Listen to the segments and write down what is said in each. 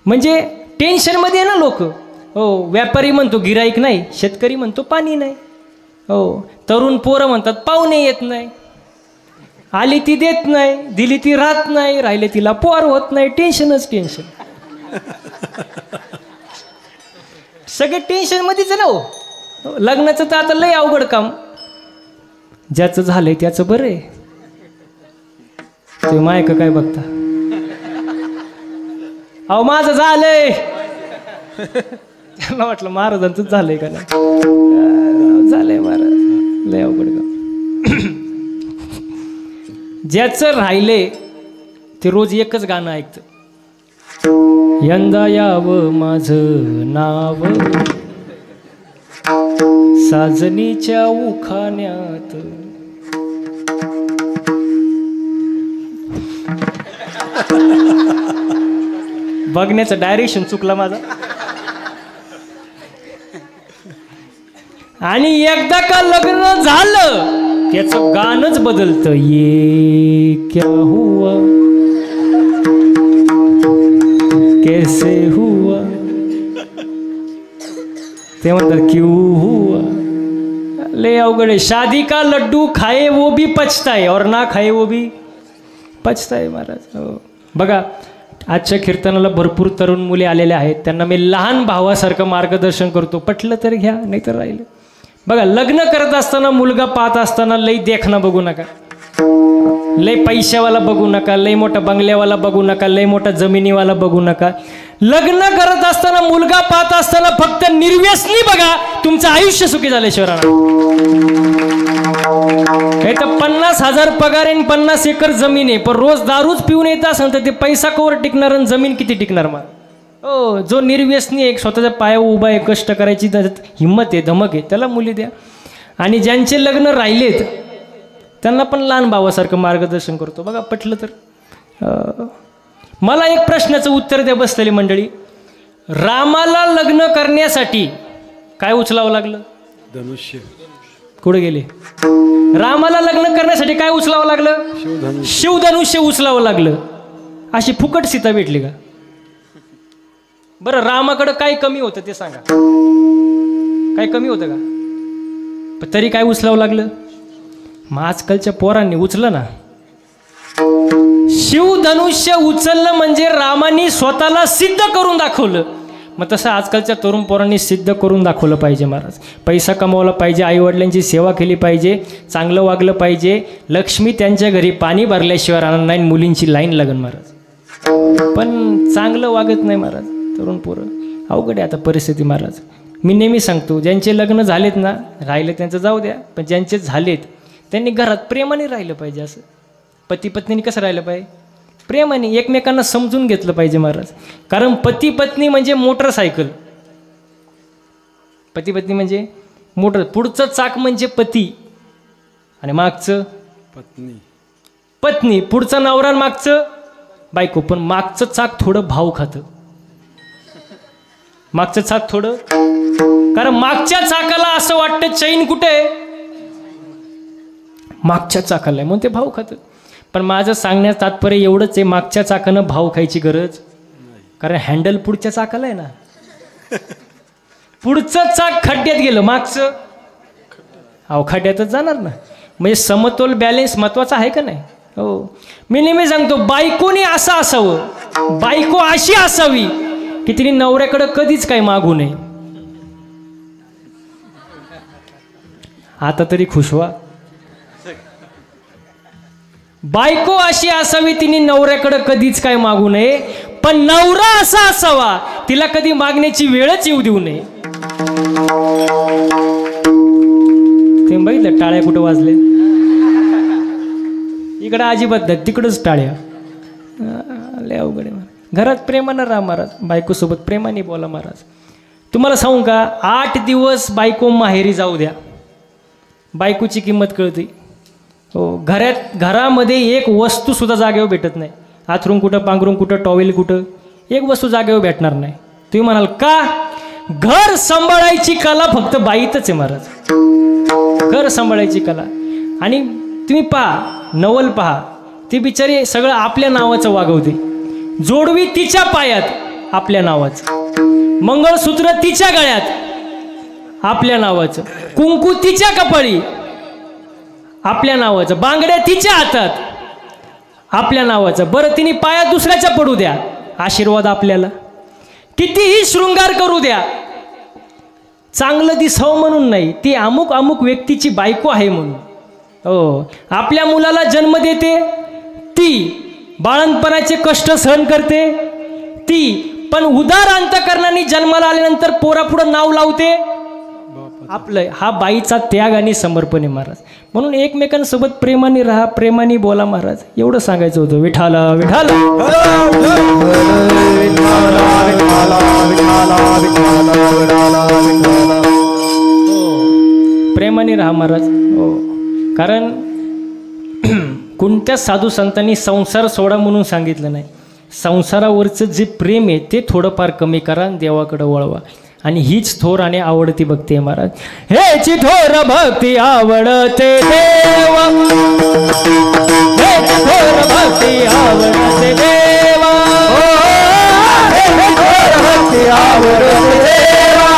म्हणजे टेन्शनमध्ये आहे ना लोक. हो, व्यापारी म्हणतो गिराईक नाही, शेतकरी म्हणतो पाणी नाही. हो, तरुण पोरं म्हणतात पाहुणे येत नाही, आली ती देत नाही, दिली ती राहत नाही, राहिले तिला पोर होत नाही. टेन्शनच टेन्शन. सगळे टेन्शनमध्येच ना. हो, लग्नाचं तर आता लय अवघड काम. ज्याचं झालंय त्याचं बरं आहे. ते मायक काय बघता, अहो माझं झालंय. त्यांना वाटलं महाराजांचंच झालंय का नाही. झालंय महाराज, लय अवघड काम. ज्याचं राहिलंय ते रोज एकच गाणं ऐकतं, यंदा यावं माझं नाव साजनीच्या उखाण्यात. बघण्याचं डायरेक्शन चुकला माझा. आणि एकदा का लग्न झालं त्याचं गाणंच बदलतं. ये क्या हुआ कैसे हुआ, ते म्हणतात क्यों हुआ. ले अवघड आहे. शादी का लड्डू खाए वो भी पछताए और ना खाए वो भी पछताए महाराज. हो, बघा आजच्या कीर्तनाला भरपूर तरुण मुली आलेल्या आहेत. त्यांना मी लहान भावासारखं मार्गदर्शन करतो. पटलं तर घ्या, नाही तर राहिलं. बघा, लग्न करत असताना, मुलगा पाहत असताना लई देखणं बघू नका, लई पैशावाला बघू नका, लई मोठा बंगल्यावाला बघू नका, लई मोठा जमिनीवाला बघू नका. लग्न करत असताना, मुलगा पाहत असताना फक्त निर्व्यसनी बघा. तुमचं आयुष्य सुखी झाल्याशिवाय नाही तर 50,000 पगार आहे, 50 एकर जमीन आहे, पण रोज दारूच पिऊन येत असेल तर ते पैसा कवर टिकणार आणि जमीन किती टिकणार. मग हो, जो निर्व्यसनी एक स्वतःच्या पायावर उभा आहे, कष्ट करायची हिंमत आहे, धमक आहे, त्याला मुली द्या. आणि ज्यांचे लग्न राहिलेत त्यांना पण लहान भावासारखं मार्गदर्शन करतो. बघा, पटलं तर. मला एक प्रश्नाचं उत्तर द्या बसलेली मंडळी. रामाला लग्न करण्यासाठी काय उचलावं लागलं? धनुष्य. कुठे गेले? रामाला लग्न करण्यासाठी काय उचलावं लागलं? शिवधनुष्य उचलावं लागलं. अशी फुकट सीता भेटली का? बरं, रामाकडं काय कमी होतं ते सांगा. काय कमी होतं का? पण तरी काय उचलावं लागलं? मग आजकालच्या पोरांनी उचलं ना. शिवधनुष्य उचललं म्हणजे रामाने स्वतःला सिद्ध करून दाखवलं. मग तसं आजकालच्या तरुण पोरांनी सिद्ध करून दाखवलं पाहिजे महाराज. पैसा कमावला पाहिजे, आईवडिलांची सेवा केली पाहिजे, चांगलं वागलं पाहिजे. लक्ष्मी त्यांच्या घरी पाणी भरल्याशिवाय राहणार नाही, मुलींची लाईन लागन महाराज. पण चांगलं वागत नाही महाराज तरुण पोरं. अवघड आहे आता परिस्थिती महाराज. मी नेहमी सांगतो, ज्यांचे लग्न झालेत ना, राहिले त्यांचं जाऊ द्या, पण ज्यांचे झालेत त्यांनी घरात प्रेमाने राहिलं पाहिजे. असं पती पत्नीने कसं राहिलं पाहिजे? प्रेमाने, एकमेकांना समजून घेतलं पाहिजे महाराज. कारण पती पत्नी म्हणजे मोटरसायकल. पती पत्नी म्हणजे मोटर. पुढचं चाक म्हणजे पती आणि मागचं पत्नी. पत्नी पुढचं नवरा, मागचं बायको. पण मागचं चाक थोडं भाव खातं. मागचं चाक थोडं, कारण मागच्या चाकाला असं वाटतं चैन कुठे? मागच्या चाकाला आहे, म्हणून ते भाव खातं. पण माझं सांगण्याचं तात्पर्य एवढंच आहे, मागच्या चाकानं भाव खायची गरज. कारण हँडल पुढच्या चाकाला आहे ना. पुढचं चाक खड्ड्यात गेलं, मागचं खड्ड्यातच जाणार ना. म्हणजे समतोल, बॅलेन्स महत्वाचा आहे का नाही? हो, मी नेहमी सांगतो, बायकोने असं असावं, बायको अशी असावी की तिने नवऱ्याकडे कधीच काही मागू नये. आता तरी खुश व्हा. बायको अशी असावी तिने नवऱ्याकडे कधीच काय मागू नये. पण नवरा असा असावा तिला कधी मागण्याची वेळच येऊ देऊ नये. ते बघितलं टाळ्या कुठं वाजले? इकडं अजिबात नाही, तिकडंच टाळ्या. लय अवघड आहे. घरात प्रेमानं राहा महाराज, बायकोसोबत प्रेमाने बोला महाराज. तुम्हाला सांगू का, 8 दिवस बायको माहेरी जाऊ द्या, बायकोची किंमत कळते. हो, घरामध्ये एक वस्तू सुद्धा जागेवर भेटत नाही. आथरून कुठं, पांघरून कुठं, टॉवेल कुठं, एक वस्तू जागेवर भेटणार नाही. तुम्ही म्हणाल का? घर सांभाळायची कला फक्त बाईतच आहे महाराज. घर सांभाळायची कला. आणि तुम्ही पहा, नवल पहा, ती बिचारी सगळं आपल्या नावाचं वागवते. जोडवी तिच्या पायात आपल्या नावाचं, मंगळसूत्र तिच्या गळ्यात आपल्या नावाचं, कुंकू तिच्या कपाळी आपल्या नावाचं, बांगड्या तिच्या हातात आपल्या नावाचं. बरं तिने पायात दुसऱ्याच्या पडू द्या, आशीर्वाद आपल्याला. कितीही शृंगार करू द्या, चांगलं दिसावं म्हणून नाही, ती अमुक अमुक व्यक्तीची बायको आहे म्हणून. हो, आपल्या मुलाला जन्म देते ती, बाळणपणाचे कष्ट सहन करते ती, पण उदार अंतकरणाने जन्माला आल्यानंतर पोरापुढं नाव लावते आपलं. हा बाईचा त्याग आणि समर्पण आहे महाराज. म्हणून एकमेकांसोबत प्रेमाने राहा, प्रेमाने बोला महाराज, एवढं सांगायचं होतं. विठाला विठाला प्रेमाने राहा महाराज. हो, कारण कोणत्याच साधू संतांनी संसार सोडा म्हणून सांगितलं नाही. संसारावरचं जे प्रेम आहे ते थोडंफार कमी करा, देवाकडे वळवा. आणि हीच थोर आणि आवडती भक्ती आहे महाराज. हेची थोर भक्ती आवडते देवा, हेची थोर भक्ती आवडते देवा, हेची थोर भक्ती आवडते देवा,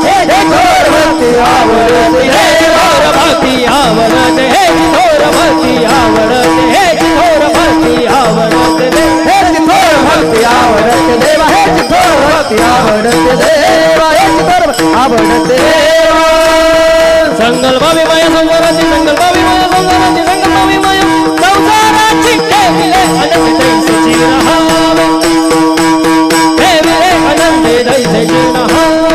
हेची थोर भक्ती आवडते देवा, भक्ती आवडते, हेची थोर भक्ती आवडते, हेची थोर भक्ती आवडते, हेची थोर भक्ती आवडते देवा, हेची थोर भक्ती आवडते देवा, हेची थोर आवडते देवा. संकल्पावी माया संसाराची, संकल्पावी माया संसाराची, संकल्पावी माया संसाराची, ठेविले अनंत दैसेची रहावे, ठेविले अनंत दैसेची रहावे.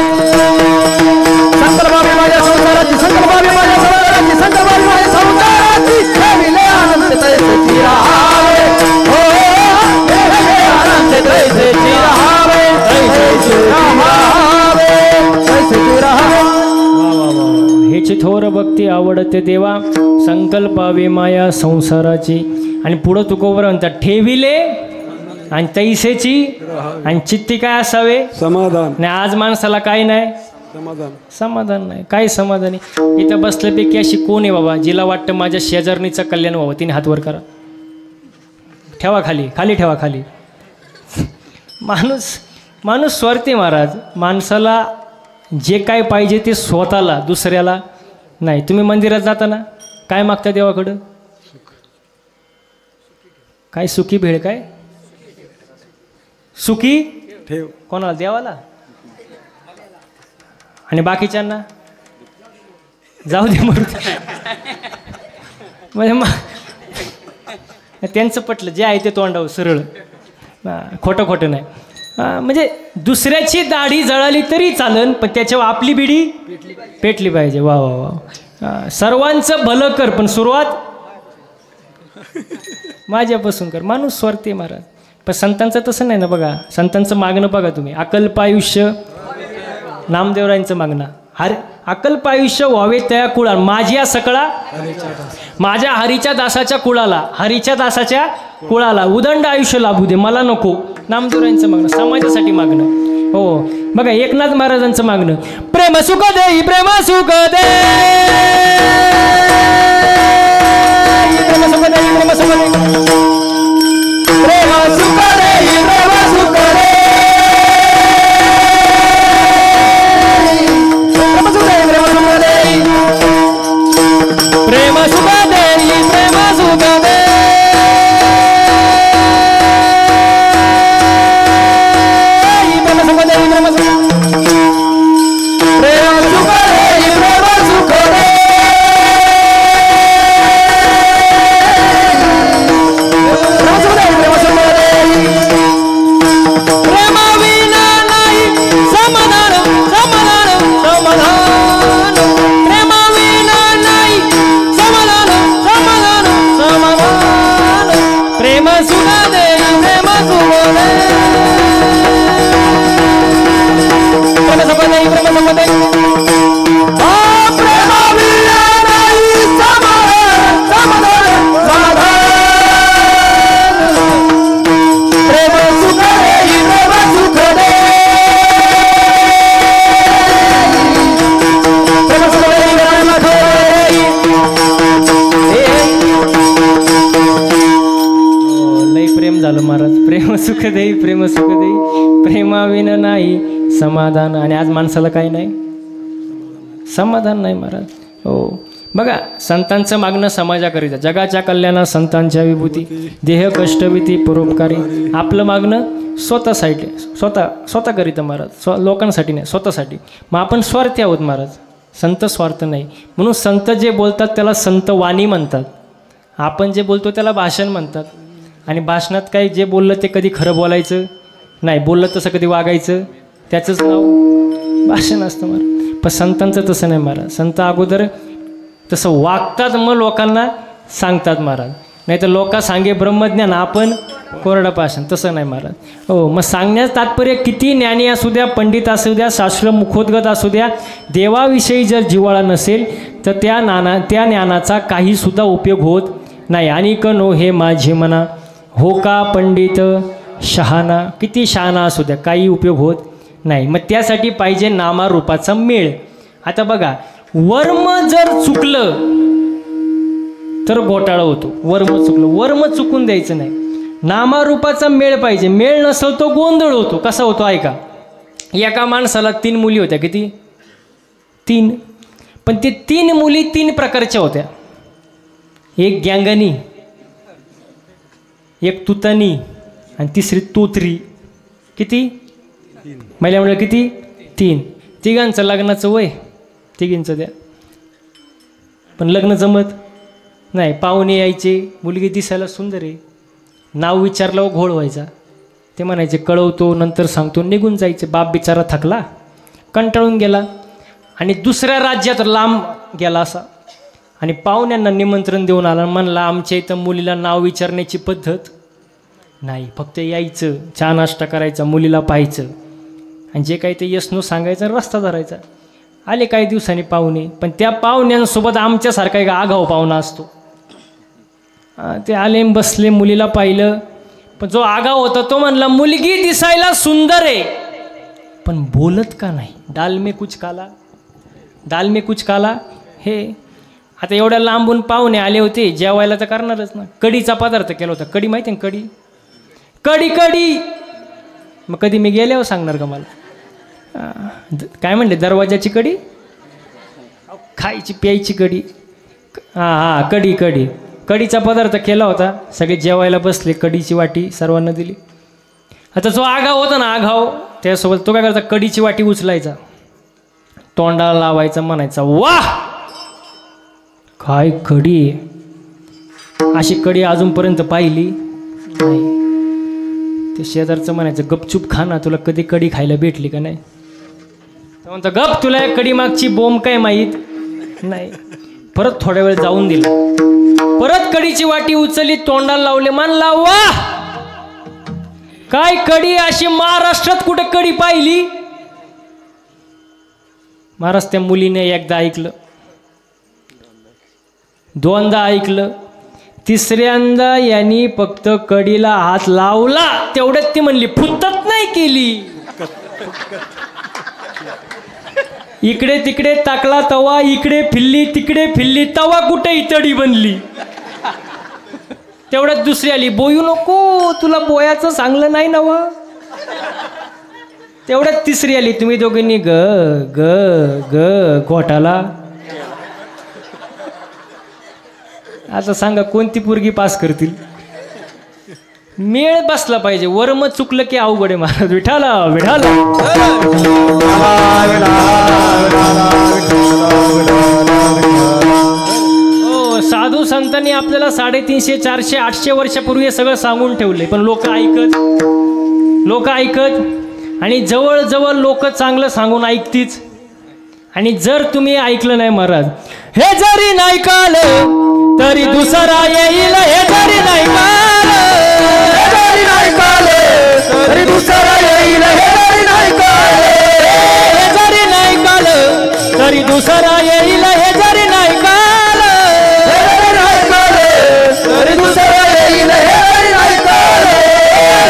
संकल्पावी माया संसाराची, संकल्पावी माया संसाराची, संकल्पावी माया संसाराची, ठेविले अनंत दैसेची रहावे, हो ठेविले अनंत दैसेची रहावे, दैसेची रहावे, दैसेची रहावे. हेची थोर भक्ती आवडते देवा, संकल्पावे माया संसाराची. आणि पुढं तुकोबर म्हणतात ठेविले आणि तैसेची, आणि चित्ती काय असावे? समाधान. नाही आज माणसाला काय नाही, समाधान. समाधान नाही. काय समाधान आहे? इथं बसल्यापैकी अशी कोण आहे बाबा जिला वाटतं माझ्या शेजारणीचं कल्याण व्हावं? तिने हातवर करा, ठेवा खाली, खाली ठेवा खाली. माणूस स्वार्थी महाराज. माणसाला जे काय पाहिजे ते स्वतःला, दुसऱ्याला नाही. तुम्ही मंदिरात जाताना काय मागता देवाकडं? काय सुखी भेळ, काय सुखी ठेव कोणाला? देवाला. आणि बाकीच्यांना जाऊ दे मरू. म्हणजे त्यांचं पटलं, जे आहे ते तोंडावर सरळ, खोटं खोटं नाही. म्हणजे दुसऱ्याची दाढी जळाली तरी चालन, पण त्याच्यावर आपली बिडी पेटली पाहिजे. वा वा वा. सर्वांचं भलं कर, पण सुरुवात माझ्यापासून कर. माणूस स्वार्थी महाराज. पण संतांचं तसं नाही ना. बघा संतांचं मागणं बघा तुम्ही, अकल्प आयुष्य, नामदेवरायांचं मागणं, अकल्प आयुष्य व्हावे त्या कुळा, माझ्या सकळा, माझ्या हरीच्या दासाच्या कुळाला, हरीच्या दासाच्या कुळाला उदंड आयुष्य लाभू दे, मला नको. नामदेवरायांचं मागणं, समाजासाठी मागणं. हो बघा एकनाथ महाराजांचं मागणं, प्रेम सुख दे, प्रेम सुख दे, प्रेम सुख दे, प्रेम सुख दे, प्रेम सुख दे, प्रेम सुख दे, प्रेम सुख दे, प्रेम सुख दे, प्रेम सुख दे, प्रेम सुख दे. सुख देई प्रेम सुख देई, प्रेमाविन नाही समाधान. आणि आज माणसाला काही नाही, समाधान नाही महाराज. हो बघा, संतांचं मागणं समाजाकरिता, जगाच्या कल्याणा संतांच्या विभूती, देह कष्टविती परोपकारी. आपलं मागणं स्वतःसाठी, स्वतःकरिता महाराज, लोकांसाठी नाही, स्वतःसाठी. मग आपण स्वार्थी आहोत महाराज, संत स्वार्थ नाही. म्हणून संत जे बोलतात त्याला संत वाणी म्हणतात, आपण जे बोलतो त्याला भाषण म्हणतात. आणि भाषणात काही जे बोललं ते कधी खरं बोलायचं नाही, बोललं तसं कधी वागायचं, त्याचंच नाव भाषण असतं महाराज. पण संतांचं तसं नाही महाराज, संत अगोदर तसं वागतात मग लोकांना सांगतात महाराज. नाही तर लोक सांगे ब्रह्मज्ञान, आपण कोरडं भाषण, तसं नाही महाराज. हो, मग सांगण्याचं तात्पर्य किती ज्ञानी असू द्या, पंडित असू द्या, शास्त्र मुखोद्गत असू द्या, देवाविषयी जर जिव्हाळा नसेल तर त्या ज्ञानाचा काहीसुद्धा उपयोग होत नाही. आणि कनो हे माझे म्हणा, हो का पंडित शहाणा, किती शहाणा असू द्या काही उपयोग होत नाही. मग त्यासाठी पाहिजे नामारूपाचा मेळ. आता बघा, वर्म जर चुकलं तर घोटाळा होतो. वर्म चुकलं, वर्म चुकून द्यायचं नाही. नामारूपाचा मेळ पाहिजे, मेळ नसेल तो गोंधळ होतो. कसा होतो ऐका, एका माणसाला 3 मुली होत्या. किती? 3. पण ते 3 मुली 3 प्रकारच्या होत्या. एक गँगनी, एक तुतानी आणि तिसरी तोत्री. किती? महिला किती? 3. तिघांचं लग्नाचं वय तिघींचं द्या, पण लग्न जमत नाही. पाहुणे यायचे, मुलगी दिसायला सुंदर आहे, नाव विचारल्यावर घोळ व्हायचा. ते म्हणायचे कळवतो नंतर सांगतो, निघून जायचे. बाप बिचारा थकला, कंटाळून गेला आणि दुसऱ्या राज्यात लांब गेला असा. आणि पाहुण्यांना निमंत्रण देऊन आला, म्हणला आमच्या इथं मुलीला नाव विचारण्याची पद्धत नाही, फक्त यायचं, चहा नाश्ता करायचा, मुलीला पाहायचं आणि जे काही ते यस नो सांगायचं, रस्ता धरायचा. आले काही दिवसांनी पाहुणे, पण त्या पाहुण्यांसोबत आमच्यासारखा एक आगाऊ पाहुणा असतो. ते आले, बसले, मुलीला पाहिलं, पण जो आगाऊ होता तो म्हणला मुलगी दिसायला सुंदर आहे पण बोलत का नाही, डाल में कुछ काला, डाल में कुछ काला. हे आता एवढ्या लांबून पाहुणे आले होते, जेवायला तर करणारच ना. कढीचा पदार्थ केला होता. कढी माहिती ना, कढी, कढी कढी. मग कधी मी गेल्यावर सांगणार का मला? काय म्हणले, दरवाजाची कढी, खायची प्यायची कढी. हां, कढी कढी, कढीचा पदार्थ केला होता. सगळे जेवायला बसले, कढीची वाटी सर्वांना दिली. आता जो आगाव होता ना, आगाव, त्यासोबत तो काय करायचा, कढीची वाटी उचलायचा, तोंडाला लावायचा, म्हणायचा वाह काय कढी. अशी कढी अजूनपर्यंत पाहिली नाही. ते शेजारचं म्हणायचं गपचूप खा ना, तुला कधी कढी खायला भेटली का नाही. तर म्हणतो गप, तुला कढी मागची बोंब काय माहीत नाही. परत थोड्या वेळ जाऊन दिला, परत कढीची वाटी उचलली, तोंडाला लावले, म्हणला वाह काय कढी, अशी महाराष्ट्रात कुठे कढी पाहिली. महाराज त्या मुलीने एकदा ऐकलं, दोनदा ऐकलं, तिसऱ्यांदा यांनी फक्त कढीला हात लावला, तेवढ्यात ती म्हणली फुत्तत नाही केली. इकडे तिकडे टाकला तवा, इकडे फिरली तिकडे फिरली, तवा कुठे इतडी बनली. तेवढ्यात दुसरी आली, बोयू नको, तुला बोयाचं चांगलं नाही नवा. तेवढ्यात तिसरी आली, तुम्ही दोघांनी ग ग ग घोटाला. आता सांगा कोणती पोरगी पास करतील. मेळ बसला पाहिजे, वर्म चुकलं की अवघड आहे महाराज. विठाला विठाला. हो, साधू संतांनी आपल्याला 350, 400, 800 वर्षापूर्वी हे सगळं सांगून ठेवलंय, पण लोक ऐकत आणि जवळजवळ लोक चांगलं सांगून ऐकतीच. आणि जर तुम्ही ऐकलं नाही महाराज, हे जरी नाही कालं तरी दुसरा येईल, हे जरी नाही तरी दुसरा येईल, हे जरी नाही तरी दुसरा येईल, हे जरी नाही तरी दुसरा येईल, हे जरी नाही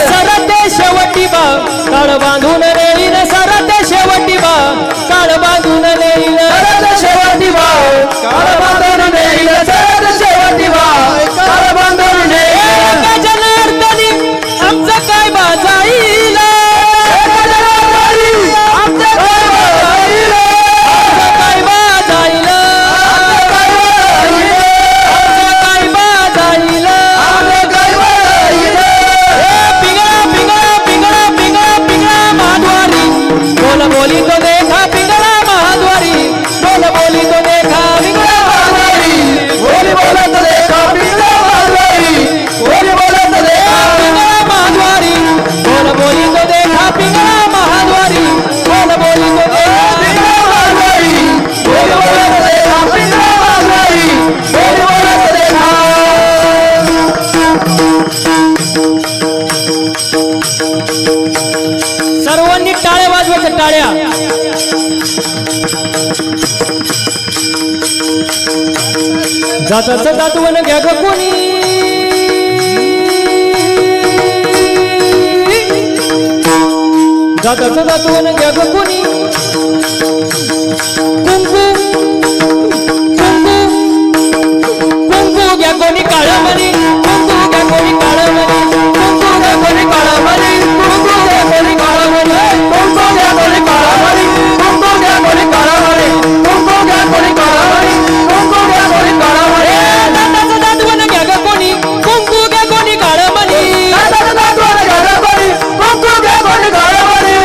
सरते शेवटी बा काळ बांधून नेईल, सरते शेवटी बा काळ बांधून नेईल, शेवटी बा काळ बांधून नेईल, शेवटी बा काळ बांधून नेईल. जनार्दनी आमचं काय बाजार टाळ्या वाजवायच्या टाळ्या. जाताचं दातवण घ्या ग कोणी, जाताचं दातवण घ्या ग कोणी. कुंकू कुंकू कुंकू घ्या कोणी काळं मनी, कुंकू घ्या कोणी काळं मनी, कुंकू घ्या कोणी काळं मनी, कुंकू घ्या कोणी काळं मनी, कुंकू घ्या कोणी काळं मनी, कुंकू घ्या कोणी काळं मनी, कुंकू घ्या कोणी काळं मनी, कुंकू घ्या कोणी काळं मनी. दाताचं दातवण घ्या ग कोणी, कुंकू घ्या कोणी काळं मनी, दाताचं दातवण घ्या ग कोणी, कुंकू घ्या कोणी काळं मनी,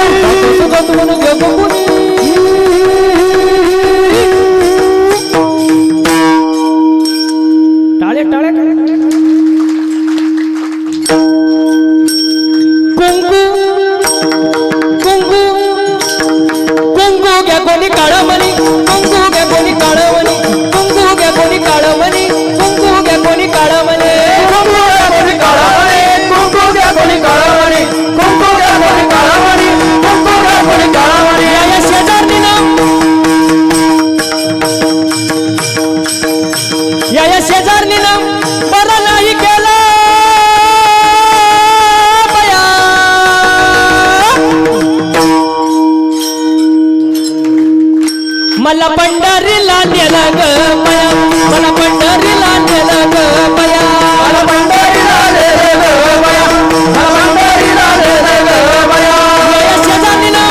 दाताचं दातवण घ्या ग कोणी. टाळ्या टाळ्या कुंकू कुंकू कुंकू घ्या कोणी काळं मनी, कुंकू घ्या कोणी काळं मनी, कुंकू घ्या कोणी काळं मनी, कुंकू घ्या कोणी काळं मनी, कुंकू घ्या कोणी काळं मनी, कुंकू घ्या कोणी काळं मनी, कुंकू घ्या कोणी काळं मनी, कुंकू घ्या कोणी काळं मनी. या शेजारणीनं, या शेजारणीनं बरं नाही केलं बया, मला पंढरीला नेलं ग बया, मला पंढरीला नेलं ग बया, मला पंढरीला नेलं ग बया, मला पंढरीला नेलं ग बया. या शेजारणीनं,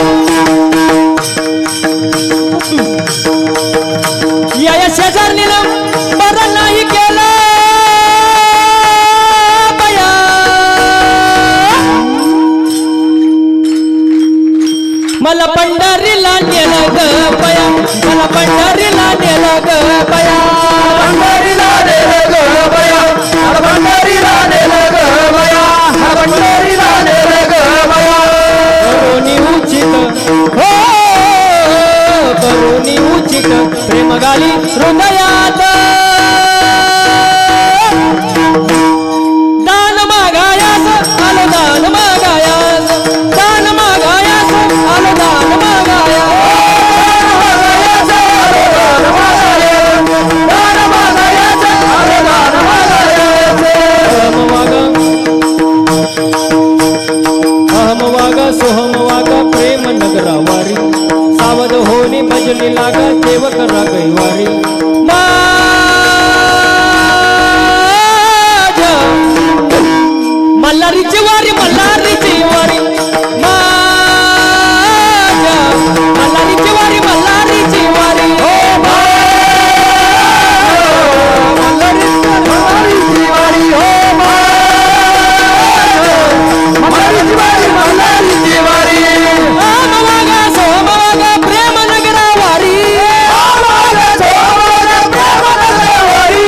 या शेजारणीनं बरं नाही केलं बया, मला पंढरीला नेलं ग बया, मला पंढरीला नेलं ग बया, पंढरीला नेलं ग बया, मला पंढरीला नेलं ग बया, मला पंढरीला नेलं ग बया. करुणी उचित हो, करुणी उचित प्रेम गाली हृदयात, दान मागायास आलो दान मागायास, दान मागायास आलो दान मागायास, दान मागायास आलो दान मागायास. अहम वागा सोहम वागा प्रेम नगरावारी, सावध होनी भजनी लागा देव करा गैवारी. मल्हारीची वारी, मल्हारीची वारी, माझ्या मल्हारीची वारी, मल्हारीची वारी, हो मल्हारीची वारी, हो मल्हारीची वारी, मल्हारीची वारी. अहम वागा सोहम वागा प्रेम नगरावारी, प्रेम नगरावारी,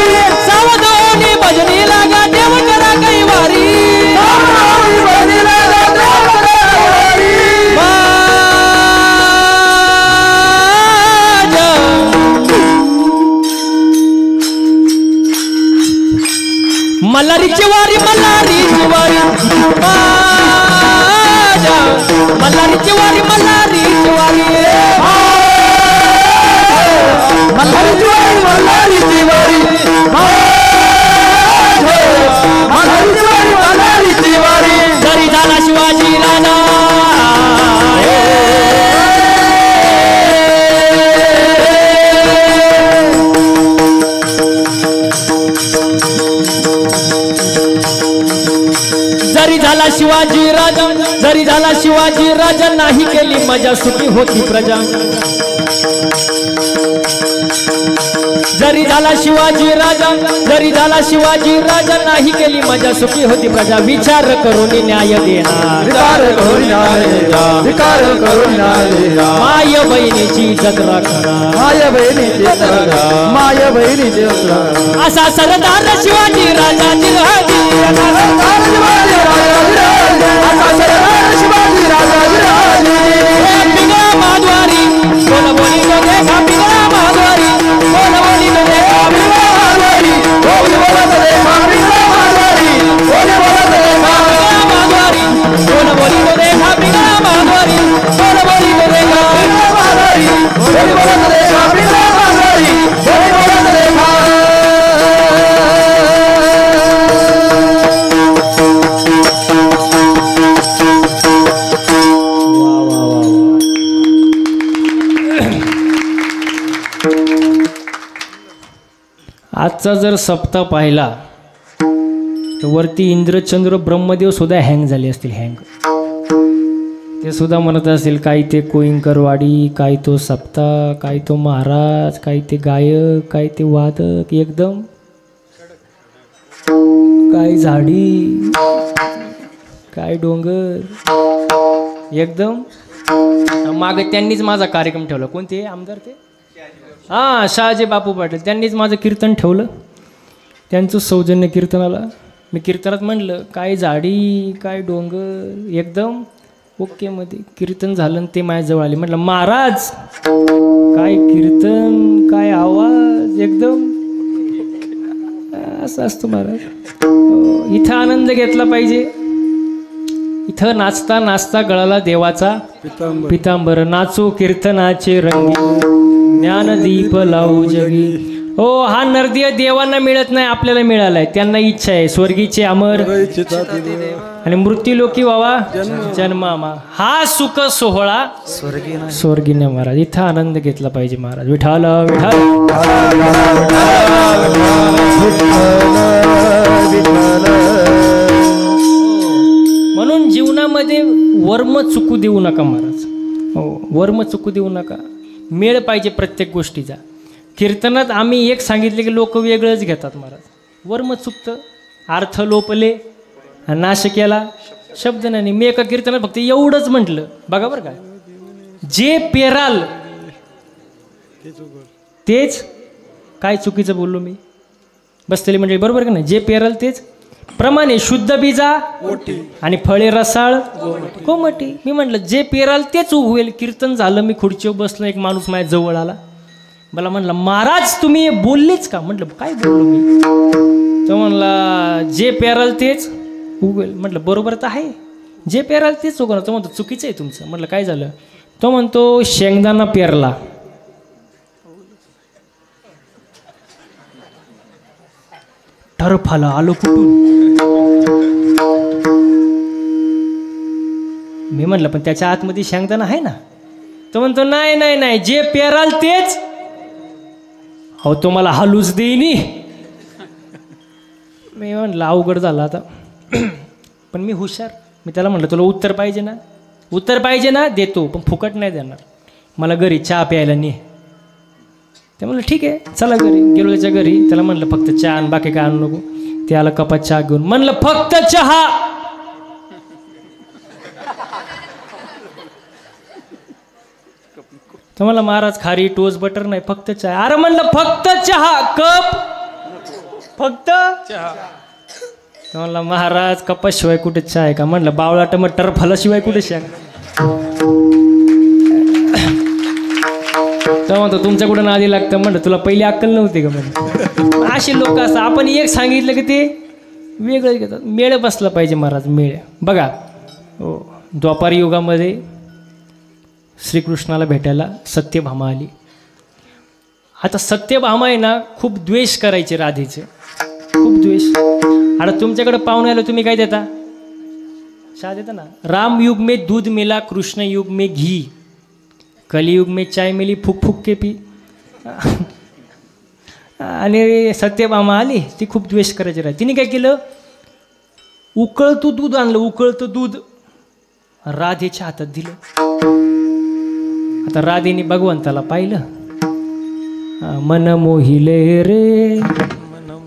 सावध होनी भजनी लागा देव करा गैवारी. मल्हारीची वारी, मल्हारीची वारी, माझ्या मल्हारीची वारी, मल्हारीची वारी, मल्हारीची वारी, मल्हारीची वारी, मल्हारीची वारी, मल्हारीची वारी. जरी झाला शिवाजी राजा जरी झाला शिवाजी राजा, जरी झाला शिवाजी राजा, नाही केली मजा सुखी होती प्रजा. जरी झाला शिवाजी राजा, जरी झाला शिवाजी राजा, नाही केली मजा सुखी होती प्रजा. विचार करून न्याय देणार, विचार करून न्याय देणार, विचार करून न्याय देणार. माय बहिणीची जत्रा करा, माय बहिणीची जत्रा, माय बहिणीची जत्रा. असा सरदार शिवाजी राजा जिराजी, असा सरदार शिवाजी राजा जिराजी, असा सरदार शिवाजी राजा जिराजी. पिंगळा माधवारी बोल बोली तो देखा, पिंगळा माधवारी बोल बोली तो देखा, पिंगळा माधवारी बोल बोल तो देखा, पिंगळा माधवारी बोल बोल तो देखा, पिंगळा माधवारी बोल बोली तो देखा, पिंगळा माधवारी बोल आजचा जर सप्ताह पाहिला तर वरती इंद्रचंद्र ब्रह्मदेव सुद्धा हँग झाले असतील, हँग. ते सुद्धा म्हणत असतील काही ते कोईंकरवाडी, काही तो सप्ताह, काही तो महाराज, काही ते गायक, काही ते वादक, एकदम काय झाडी, काय डोंगर, एकदम. मागे त्यांनीच माझा कार्यक्रम ठेवला. कोणते आमदार ते? हां, शहाजी बापू पाटील. त्यांनीच माझं कीर्तन ठेवलं. त्यांचं सौजन्य कीर्तनाला मी कीर्तनात म्हणलं काय झाडी, काय डोंगर, एकदम ओकेमध्ये कीर्तन झालं. आणि ते माझ्याजवळ आले. म्हटलं महाराज काय कीर्तन, काय आवाज, एकदम असं असतं महाराज. इथं आनंद घेतला पाहिजे. इथं नाचता नाचता गळाला देवाचा पितांबर, नाचो कीर्तनाचे रंगी, ज्ञानदीप लावू जगी. हो, हा नरदेह देवांना मिळत नाही, आपल्याला मिळालाय. त्यांना इच्छा आहे स्वर्गीचे अमर आणि मृत्यूलोकी व्हावा जन्मामा. हा सुख सोहळा स्वर्गीने महाराज. इथं आनंद घेतला पाहिजे महाराज. विठाल विठाल. म्हणून जीवनामध्ये वर्म चुकू देऊ नका महाराज. हो, वर्म चुकू देऊ नका. मेळ पाहिजे प्रत्येक गोष्टीचा. कीर्तनात आम्ही एक सांगितले की लोक वेगळंच घेतात महाराज. वर्म चुकतं, अर्थ लोपले, नाश केला शब्द नाही. मी एका कीर्तनात फक्त एवढंच म्हटलं बघा बरं का, जे पेराल तेच. काय चुकीचं बोललो मी? बसलेली म्हणजे बरोबर का नाही? जे पेराल तेच प्रमाणे शुद्ध बीजा आणि फळे रसाळ कोमटी. मी म्हटलं जे पेराल तेच उगवेल. कीर्तन झालं, मी खुर्चीवर बसलो, एक माणूस माझ्या जवळ आला. मला म्हणला महाराज तुम्ही बोललेच का? म्हटलं काय बोललो मी? तो म्हणला जे पेराल तेच उगवेल. म्हटलं बरोबर तर आहे, जे पेराल तेच उगवणार. तो म्हणतो चुकीचं आहे तुमचं. म्हटलं काय झालं? तो म्हणतो शेंगदाणा पेरला, टरफाला आलो कुठून? मी म्हटलं पण त्याच्या आतमध्ये शेंगदाणा आहे ना. तो म्हणतो नाही नाही नाही, जे पेराल तेच. हो तुम्हाला हालूच देईनी. मी म्हटलं अवघड झालं आता. पण मी हुशार. मी त्याला म्हटलं तुला उत्तर पाहिजे ना? उत्तर पाहिजे ना, देतो, पण फुकट नाही देणार. मला घरी चहा प्यायला ने. ते म्हणलं ठीक आहे चला घरी. गेलो त्याच्या घरी. त्याला म्हणलं फक्त चहा आण, बाकी काय आणू नको. ते आला कपात चहा घेऊन. म्हणलं फक्त चहा. तर मला महाराज खारी टोस्ट बटर नाही, फक्त चहा. अरे म्हणलं फक्त चहा, कप फक्त चहा. तर म्हणला महाराज कपाशिवाय कुठे चहा आहे का? म्हणलं बावळाट मग टरफलाशिवाय कुठे चहा? तर म्हणतो तुमच्या कुठं नादी लागतं. म्हणलं तुला पहिली अक्कल नव्हती का? म्हणजे असे लोक असतात. आपण एक सांगितलं की ते वेगळं घेतात. मेळ बसला पाहिजे महाराज, मेळ. बघा हो, द्वापार युगामध्ये श्रीकृष्णाला भेटायला सत्यभामा आली. आता सत्यभामा आहे ना, खूप द्वेष करायचे राधेचे, खूप द्वेष. आता तुमच्याकडे पाहुणे आलं, तुम्ही काय देता? चहा देता ना. राम युग में दूध मिला, कृष्ण युग में घी, कलियुग में चाय मिली, फुक फुक के पी. आणि सत्यभामा आली, ती खूप द्वेष करायची राहते. तिने काय केलं? उकळतं दूध आणलं, उकळतं दूध राधेच्या हातात दिलं. आता राधेने भगवंताला पाहिलं. मन मोहिले रे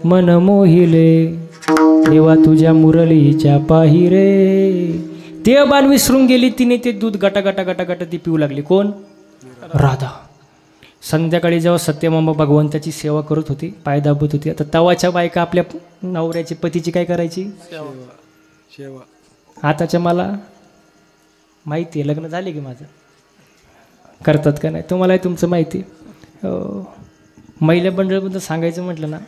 मन मोहिले, देवा तुझ्या मुरलीच्या पाही रे. ते बाण विसरून गेली. तिने ते दूध गटा गटा गटा गटा ती पिऊ लागली. कोण? राधा. संध्याकाळी जेव्हा सत्यभामा भगवंताची सेवा करत होती, पाय दाबत होती. आता तवाच्या बायका आपल्या नवऱ्याची, पतीची काय करायची? सेवा. आताच्या मला माहिती आहे, लग्न झाले की माझं, करतात का नाही तुम्हालाही तुमचं माहिती. महिला मंडळबद्दल सांगायचं म्हटलं ना,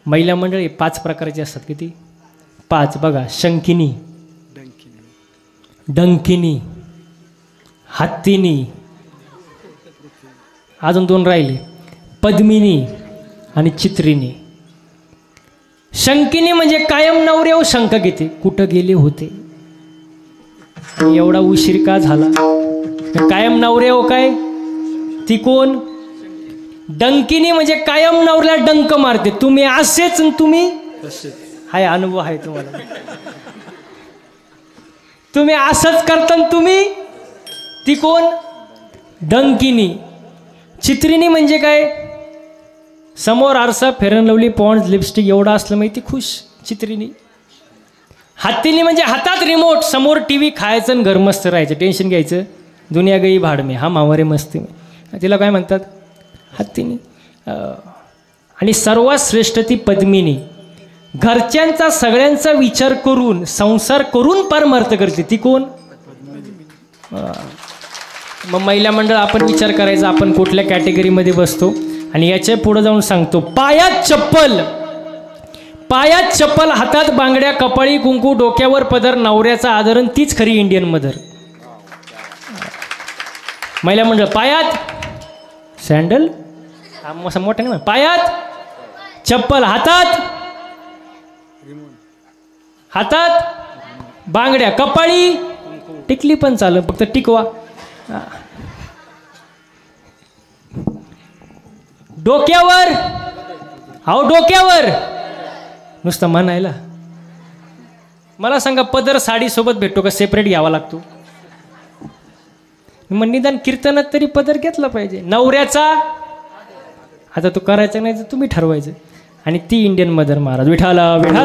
महिला मंडळी 5 प्रकारची असतात. किती? 5. बघा, शंकिनी, डंकिनी, हत्तीनी, अजून 2 राहिले, पद्मिनी आणि चित्रिणी. शंकिनी म्हणजे कायम नवऱ्यावर शंका घेते, कुठं गेले होते, एवढा उशीर का झाला. कायम नवऱ्यावर काय? ती कोण? डंकिनी म्हणजे कायम नवऱ्याला डंक मारते. तुम्ही असेच तुम्ही हाय, अनुभव आहे तुम्हाला. तुम्ही असंच करता तुम्ही. ती कोण? डंकिनी. चित्रिणी म्हणजे काय? समोर आरसा, Fair and Lovely, Pond's, lipstick एवढं असलं माहिती खुश चित्रिणी. हत्तीनी म्हणजे हातात रिमोट, समोर टीव्ही, खायचं आणि घर मस्त राहायचं, टेन्शन घ्यायचं, दुनिया गई भाड में, हा मावारे मस्ती में. तिला काय म्हणतात? हत्तीनी. आणि सर्वात श्रेष्ठ ती पद्मिनी. घरच्यांचा सगळ्यांचा विचार करून, संसार करून परमार्थ करते. ती कोण? मग महिला मंडळ आपण विचार करायचा आपण कुठल्या कॅटेगरीमध्ये बसतो. आणि याच्या पुढे जाऊन सांगतो, पायात चप्पल, पायात चप्पल, हातात बांगड्या, कपाळी कुंकू, डोक्यावर पदर, नवऱ्याचा आदरण, तीच खरी इंडियन मदर. महिला मंडळ पायात सँडल, मोठ्या नाही, पायात चप्पल, हातात बांगड्या, कपाळी टिकली पण चालेल, फक्त टिकवा. डोक्यावर, अहो डोक्यावर नुसतं म्हणायला. मला सांगा, पदर साडीसोबत भेटतो का सेपरेट घ्यावा लागतो? मग निदान कीर्तनात तरी पदर घेतला पाहिजे. नवऱ्याचा आता तो करायचा नाही तर तुम्ही ठरवायचं. आणि ती इंडियन मदर महाराज. विठाला विठाला.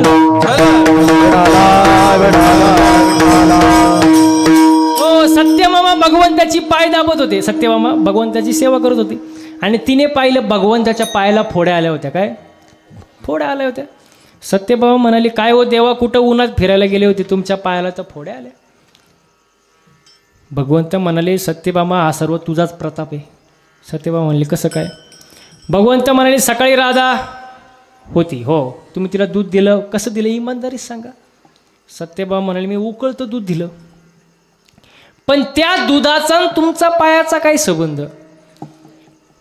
हो, सत्यमामा भगवंताची पाय दाबत होते. सत्यमामा भगवंताची सेवा करत होते आणि तिने पाहिलं भगवंताच्या पायाला फोड्या आल्या होत्या. काय फोड्या आल्या होत्या? सत्यभामा म्हणाली, काय हो देवा, कुठं उन्हात फिरायला गेले होते, तुमच्या पायाला तर फोड्या आल्या. भगवंत म्हणाले, सत्यभामा हा सर्व तुझाच प्रताप आहे. सत्यभामा म्हणले, कसं काय? भगवंत म्हणाले, सकाळी राधा होती, हो, तुम्ही तिला दूध दिलं, कसं दिलं इमानदारीच सांगा. सत्यभामा म्हणाले, मी उकळतं दूध दिलं. पण त्या दुधाचा तुमचा पायाचा काय संबंध?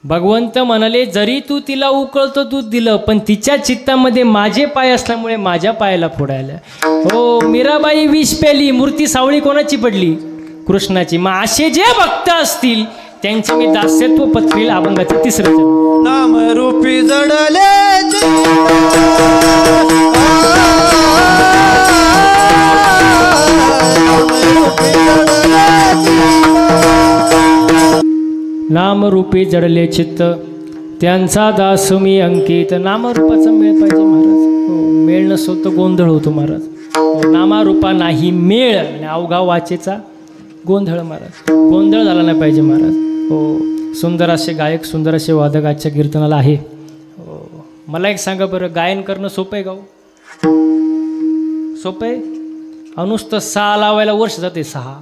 भगवंत म्हणाले, जरी तू तिला उकळतं दूध दिलं पण तिच्या चित्तामध्ये माझे पाय असल्यामुळे माझ्या पायाला फोडायला. हो, मीराबाई विष प्याली, मूर्ती सावळी कोणाची पडली? कृष्णाची. मग असे जे भक्त असतील त्यांचे मी दास्यत्व पत्रील अभंगाचं तिसरं नाम रूपी जडले नामरूपी जडले चित्त, त्यांचा दास मी अंकित. नामरूपाचा मेळ पाहिजे महाराज. हो, मेळ नसतो तर गोंधळ होतो महाराज. हो, नामारूपा नाही मेळ आणि अवघा वाचेचा गोंधळ महाराज. गोंधळ झाला नाही पाहिजे महाराज. हो, सुंदर असे गायक, सुंदर असे वादक आजच्या कीर्तनाला आहे. हो, मला एक सांगा बरं, गायन करणं सोपं आहे का? सोपं आहे? अनुसतं 6 लावायला वर्ष जाते, 6.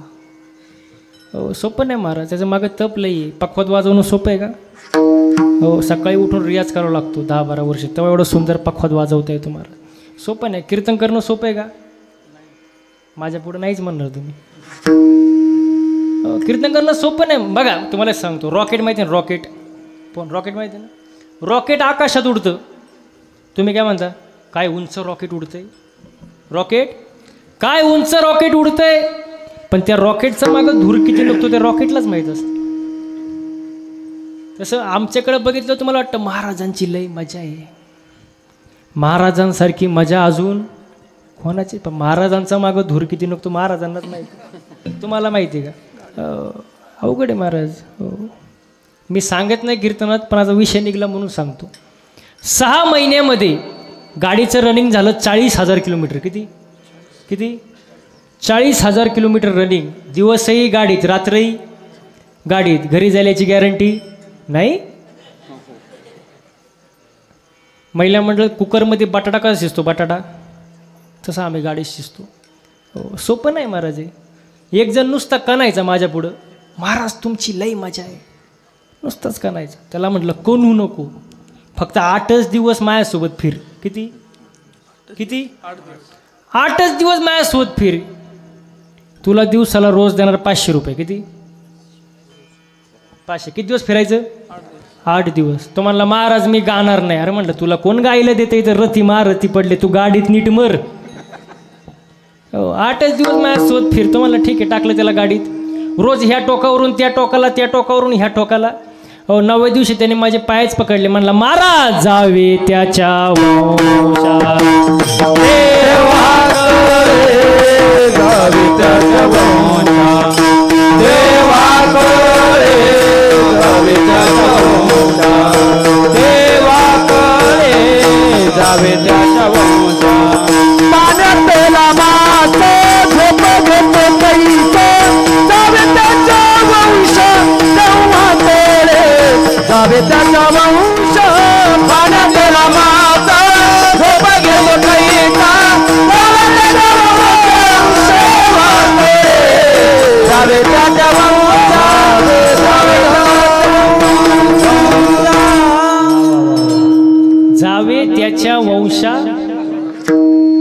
हो, सोपं नाही महाराज, त्याचं मागं तप लई आहे. पखवात वाजवणं सोपं आहे का? हो, सकाळी उठून रियाज करावा लागतो 10-12 वर्ष, तेव्हा एवढं सुंदर पखवात वाजवता येतो महाराज. सोपं नाही. कीर्तन करणं सोपं आहे का? माझ्या पुढं नाहीच म्हणणार तुम्ही. कीर्तन करणं सोपं नाही. बघा तुम्हाला सांगतो, रॉकेट माहिती आहे ना? रॉकेट, पण रॉकेट माहिती आहे ना? रॉकेट आकाशात उडतं. तुम्ही काय म्हणता? काय उंच रॉकेट उडतंय? रॉकेट काय उंच रॉकेट उडतंय, पण त्या रॉकेटचं मागं धूर किती निघतो त्या रॉकेटलाच माहीत असतं. तसं आमच्याकडे बघितलं तुम्हाला वाटतं महाराजांची लई मजा आहे, महाराजांसारखी मजा अजून कोणाची? पण महाराजांचा मागं धूर किती निघतो महाराजांनाच माहिती. तुम्हाला माहिती आहे का? अवघड आहे महाराज. हो, मी सांगत नाही कीर्तनात, पण आता विषय निघला म्हणून सांगतो. 6 महिन्यामध्ये गाडीचं रनिंग झालं 40,000 किलोमीटर. किती किती? 40,000 किलोमीटर रनिंग. दिवसही गाडीत, रात्रही गाडीत. घरी जायची गॅरंटी नाही. महिला मंडळ कुकरमध्ये बटाटा कसा शिजतो, बटाटा तसं आम्ही गाडीत शिजतो. हो, सोपं नाही महाराज. एक जण नुसता कणायचा माझ्या पुढं, महाराज तुमची लई मजा आहे, नुसताच कणायचा. त्याला म्हटलं कोणू नको, फक्त 8च दिवस माझ्यासोबत फिर. किती किती? 8च दिवस माझ्यासोबत फिर. तुला दिवसाला रोज देणार 500 रुपये. किती? 500. किती दिवस फिरायचं? 8 दिवस. तो म्हणला महाराज मी गाणार नाही. अरे म्हटलं तुला कोण गायला देते? इथं रती रती पडले, तू गाडीत नीट मर. हो, 8च दिवस माझ्यासोबत फिरतो. म्हणलं ठीक आहे, टाकलं त्याला गाडीत. रोज ह्या टोकावरून त्या टोकाला, त्या टोकावरून ह्या टोकाला. हो 9व्या दिवशी त्याने माझे पायच पकडले, म्हणला महाराज जावे त्याच्या वंशा जावे त्याच्या वंशा देवाकडे जावे त्याच्या वंशा देवाकडे जावे त्याच्या वंशा पाण्यातला मास झोप घेतो कैसा जावे त्याच्या वंश देवाकडे जावे त्याच्या वंश पाण्यातला मास झोप घेतो कैसा जावे त्याच्या वंशा जावे त्याच्या वंशा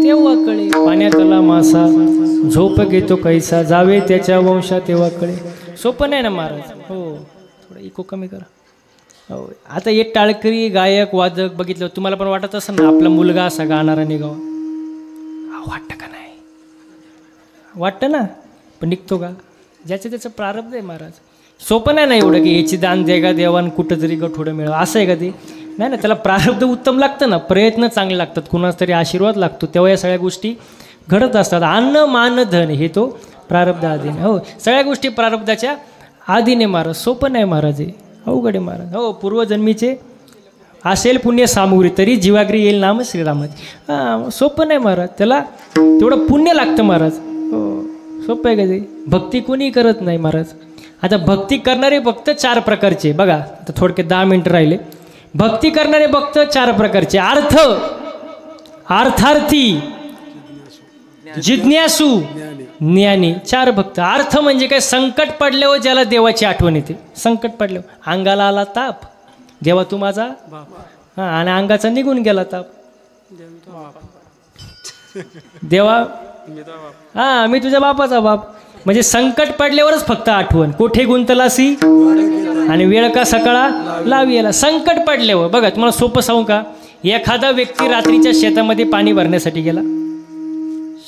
तेव्हा कळे पाण्यातला मासा झोप घेतो कैसा जावे त्याच्या वंशा तेव्हा कळे. सोपं नाही ना महाराज. हो थोडं इको कमी करा. हो आता एक टाळकरी गायक वादक बघितलं तुम्हाला पण वाटत असेल ना आपला मुलगा असा गाणारा निघावा. वाटतं का नाही? वाटतं ना, पण निघतो का? ज्याचं त्याचं प्रारब्ध आहे महाराज. सोपं नाही ना एवढं की याची दान देगा देवान कुठं तरी गठोडं मिळावं असं आहे का ते? नाही ना, त्याला प्रारब्ध उत्तम लागतं ना, प्रयत्न चांगले लागतात, कुणाच तरी आशीर्वाद लागतो, तेव्हा या सगळ्या गोष्टी घडत असतात. अन्न मान धन हे तो प्रारब्ध आधीने. हो सगळ्या गोष्टी प्रारब्धाच्या आधीने महाराज. सोपं नाही महाराज हे, अवघड आहे महाराज. हो पूर्वजन्मीचे असेल पुण्य सामुग्री तरी जीवाग्री येईल नाम श्रीरामाचे. हां सोपं नाही महाराज, त्याला तेवढं पुण्य लागतं महाराज. हो सोपं आहे का ते? भक्ती कोणी करत नाही महाराज. आता भक्ती करणारे फक्त 4 प्रकारचे बघा. आता थोडक्यात 10 मिनटं राहिले. भक्ती करणारे फक्त 4 प्रकारचे. अर्थार्थी, जिज्ञासू, ज्ञानी. 4 भक्त. अर्थ म्हणजे काय? संकट पडल्यावर ज्याला देवाची आठवण येते. संकट पडल्यावर अंगाला आला ताप, देवा तू माझा हां, आणि अंगाचा निघून गेला ताप, देवा हां मी तुझ्या बापाचा बाप. म्हणजे संकट पडल्यावरच फक्त आठवण. कोठे गुंतलासी आणि वेळ का सकाळा लावी याला. संकट पडल्यावर बघा तुम्हाला सोपं सांगू का? एखादा व्यक्ती रात्रीच्या शेतामध्ये पाणी भरण्यासाठी गेला,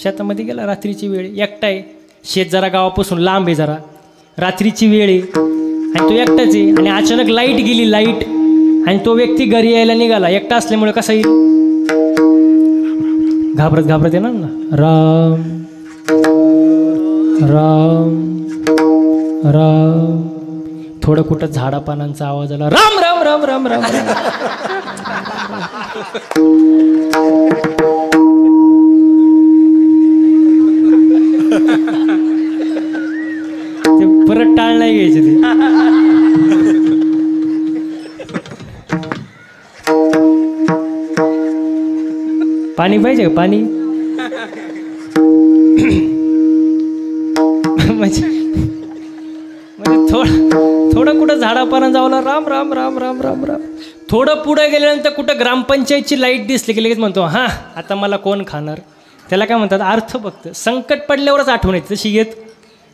शेतामध्ये गेला रात्रीची वेळ, एकटा आहे, शेत जरा गावापासून लांब आहे, जरा रात्रीची वेळ आहे आणि तो एकटाच आहे आणि अचानक लाईट गेली, लाईट, आणि तो व्यक्ती घरी यायला निघाला. एकटा असल्यामुळे कसा येईल? घाबरत घाबरत येणार ना. राम राम राम. थोडं कुठं झाडापानांचा आवाज आला, राम राम राम राम राम, राम. ते परत टाळ नाही घ्यायचे ते. पाणी पाहिजे का? पाणी म्हणजे थोडं कुठं झाडापाना जावला, राम राम राम राम राम राम. थोडं पुढे गेल्यानंतर कुठं ग्रामपंचायतची लाईट दिसली की लगेच म्हणतो हां आता मला कोण खाणार. त्याला काय म्हणतात? अर्थ भक्त. संकट पडल्यावरच आठवण येते, तशी येत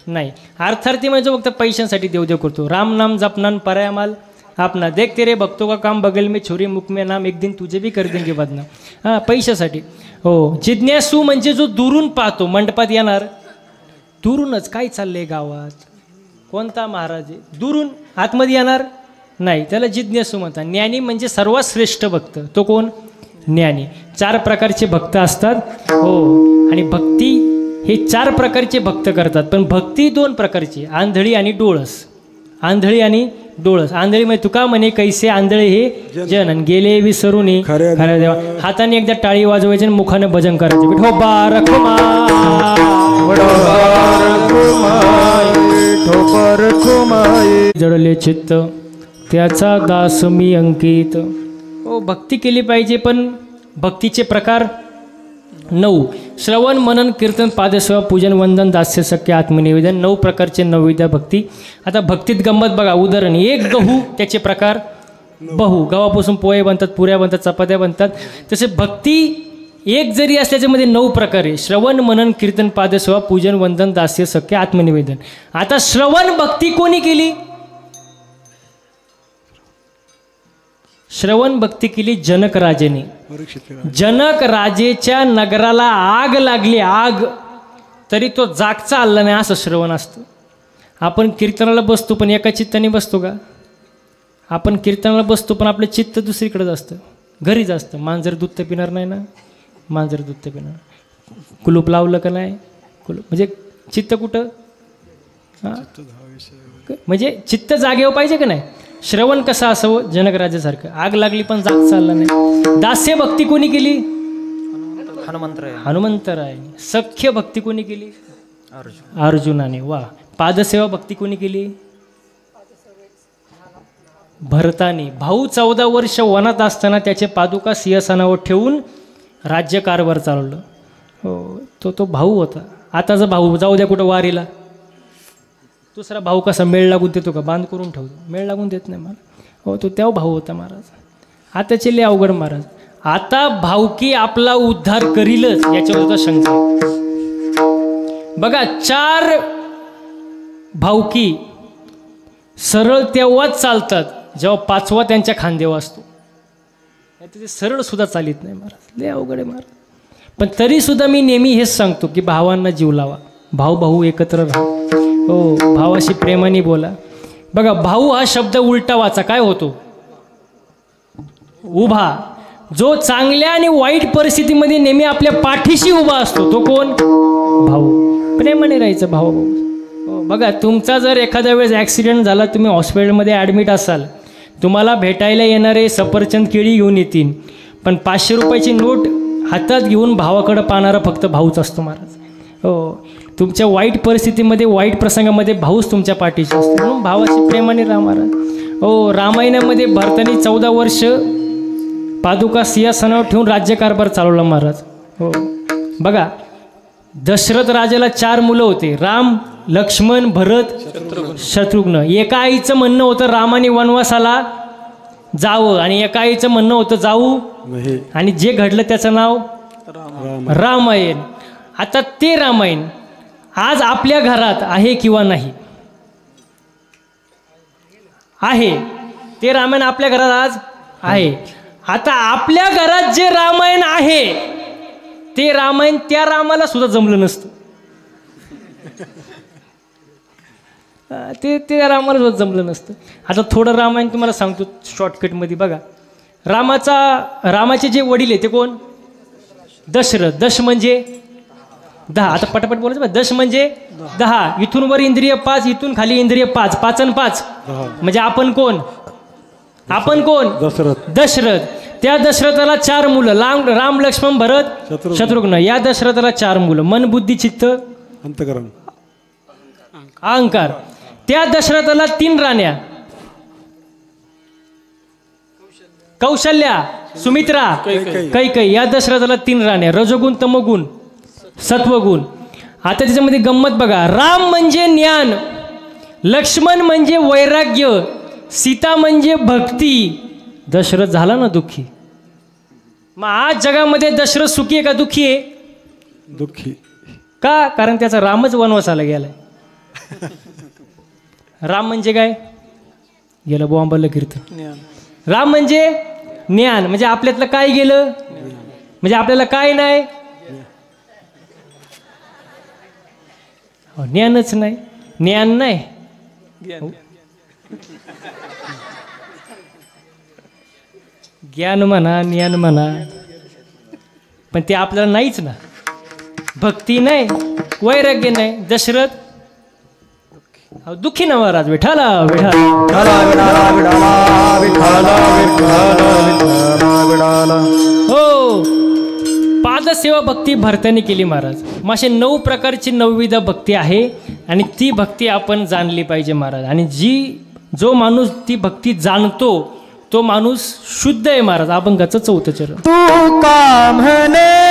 नाही. अर्थार्थी म्हणजे फक्त पैशांसाठी देवदेव करतो. राम नाम जपनान परायामाल आपना, देख तेरे भक्तों का काम बगल में छोरी मुख में नाम, एक दिन तुझे भी कर देंगे बदनाम. हां पैशासाठी. हो जिज्ञासू म्हणजे जो दुरून पाहतो. मंडपात येणार दुरूनच काय चाललंय गावात, कोणता महाराज आहे, दुरून. आतमध्ये येणार नाही, त्याला जिज्ञासू म्हणतात. ज्ञानी म्हणजे सर्वात श्रेष्ठ भक्त. तो कोण? ज्ञानी. 4 प्रकारचे भक्त असतात. हो आणि भक्ती हे 4 प्रकारचे भक्त करतात. पण भक्ती 2 प्रकारची, आंधळी आणि डोळस. आंधळी आणि डोळस. आंधळी म्हणजे तुका म्हणे कैसे आंधळे हे जन, आणि गेले विसरून खऱ्या देवा. हाताने एकदा टाळी वाजवायची आणि मुखाने भजन करायचे. विठोबा रखुमाई जडले चित्त त्याचा दास मी अंकित. हो भक्ती केली पाहिजे, पण भक्तीचे प्रकार 9. श्रवण मनन कीर्तन पादसेवा पूजन वंदन दास्य सख्य आत्मनिवेदन. 9 प्रकारचे 9 विद्या भक्ती. आता भक्तीत गंमत बघा. उदाहरण, एक गहू त्याचे प्रकार बहु. गव्हापासून पोहे बनतात, पुऱ्या बनतात, चपात्या बनतात. तसे भक्ती एक जरी असल्याच्यामध्ये 9 प्रकार आहे. श्रवण मनन कीर्तन पादसेवा पूजन वंदन दास्य सख्य आत्मनिवेदन. आता श्रवण भक्ती कोणी केली? श्रवण भक्ती केली जनक राजेने. जनक राजेच्या नगराला आग लागली, आग, तरी तो जागचा आला नाही, असं श्रवण असतं. आपण कीर्तनाला बसतो पण एका चित्ताने बसतो का? आपण कीर्तनाला बसतो पण आपलं चित्त दुसरीकडेच असतं, घरीच असतं. मांजर दूध तर पिणार नाही ना, मांजर दूध तर पिणार. कुलूप लावलं का नाही, कुलूप म्हणजे चित्त कुठं, हां म्हणजे चित्त जागेवर पाहिजे का नाही. श्रवण कसं असावं, जनक राजासारखं. आग लागली पण जाग चालला नाही. दास्य भक्ती कोणी केली, हनुमंतराय. सख्य भक्ती कोणी केली, अर्जुनाने. वा. पादसेवा भक्ती कोणी केली, भरताने. भाऊ 14 वर्ष वनात असताना त्याचे पादुका सिंहासनावर ठेवून राज्यकारभार चालवलं. हो, तो भाऊ होता. आताचा भाऊ जाऊ द्या कुठं वारीला, दुसरा भाऊ कसा मेळ लागून देतो का, बांध करून ठेवतो, मेळ लागून देत नाही मला. हो, तो तेव्हा भाऊ होता महाराज. आताचे लय अवघड महाराज. आता भाऊकी आपला उद्धार करीलच याच्यावर होता शंका. बघा, 4 भाऊकी सरळ तेव्हाच चालतात जेव्हा 5वा त्यांच्या खांद्यावर असतो. ते सरळ सुद्धा चालित नाही महाराज, लय अवघड आहे महाराज. पण तरीसुद्धा मी नेहमी हेच सांगतो की भावांना जीव लावा, भाऊ भाऊ एकत्र राहा. हो, भावाशी प्रेमाने बोला. बघा, भाऊ हा शब्द उलटा वाचा, काय होतो, उभा. जो चांगल्या आणि वाईट परिस्थितीमध्ये नेहमी आपल्या पाठीशी उभा असतो तो कोण, भाऊ. प्रेमाने राहायचं भाऊ भाऊ. बघा, तुमचा जर एखाद्या वेळेस ॲक्सिडेंट झाला, तुम्ही हॉस्पिटलमध्ये ॲडमिट असाल, तुम्हाला भेटायला येणारे सफरचंद केळी घेऊन येतील, पण 500 रुपयाची नोट हातात घेऊन भावाकडं पाहणारा फक्त भाऊच असतो महाराज. हो, तुमच्या वाईट परिस्थितीमध्ये, वाईट प्रसंगामध्ये भाऊच तुमच्या पाठीशी असतो. म्हणून भावाशी प्रेमाने राहा महाराज. हो, रामायणामध्ये भरताने 14 वर्ष पादुका सिंहासनावर ठेवून राज्यकारभार चालवला महाराज. हो, बघा, दशरथ राजाला 4 मुलं होते, राम, लक्ष्मण, भरत, शत्रुघ्न. एका आईचं म्हणणं होतं रामाने वनवासाला जावं, आणि एका आईचं म्हणणं होतं जाऊ, आणि जे घडलं त्याचं नाव रामायण. आता ते रामायण आज आपल्या घरात आहे किंवा नाही, आहे. ते रामायण आपल्या घरात आज आहे. आता आपल्या घरात जे रामायण आहे ते रामायण त्या रामाला सुद्धा जमलं नसतं. ते रामाला सुद्धा जमलं नसतं. आता थोडं रामायण तुम्हाला सांगतो शॉर्टकटमध्ये. बघा, रामाचे जे वडील आहे ते कोण, दशरथ. दश म्हणजे 10. आता पटापट बोलायचं बघा. दश म्हणजे 10. इथून वर इंद्रिय 5, इथून खाली इंद्रिय 5. 5 आणि 5 म्हणजे आपण कोण, आपण कोण, दशरथ. त्या दशरथाला 4 मुलं, राम, लक्ष्मण, भरत, शत्रुघ्न. या दशरथाला 4 मुलं, मन, बुद्धी, चित्त, अंतःकरण, अहंकार. त्या दशरथाला 3 राण्या, कौशल्या, सुमित्रा, कैकेयी. या दशरथाला 3 राण्या, रजोगुण, तमोगुण, सत्वगुण. आता त्याच्यामध्ये गंमत बघा. राम म्हणजे ज्ञान, लक्ष्मण म्हणजे वैराग्य, सीता म्हणजे भक्ती. दशरथ झाला ना दुःखी. मग आज जगामध्ये दशरथ सुखी आहे का दुःखी आहे, दुःखी. का, कारण त्याचा रामच वनवासाला गेलाय. राम म्हणजे काय, गेलं बोंबाला कीर्तन. राम म्हणजे ज्ञान, म्हणजे आपल्यातलं काय गेलं, म्हणजे आपल्याला काय नाही, ज्ञानच नाही. ज्ञान नाही, ज्ञान म्हणा, ज्ञान म्हणा, पण ते आपल्याला नाहीच ना. भक्ती नाही, वैराग्य नाही. दशरथ दुःखी ना महाराज. विठाला हो, पादसेवा भक्ती भरताने केली महाराज. मग असे 9 प्रकारची 9विध भक्ती आहे, आणि ती भक्ती आपण जाणली पाहिजे महाराज. आणि जो माणूस ती भक्ती जाणतो तो माणूस शुद्ध आहे महाराज. अभंगाचं 4थं चरण. तू का म्हणे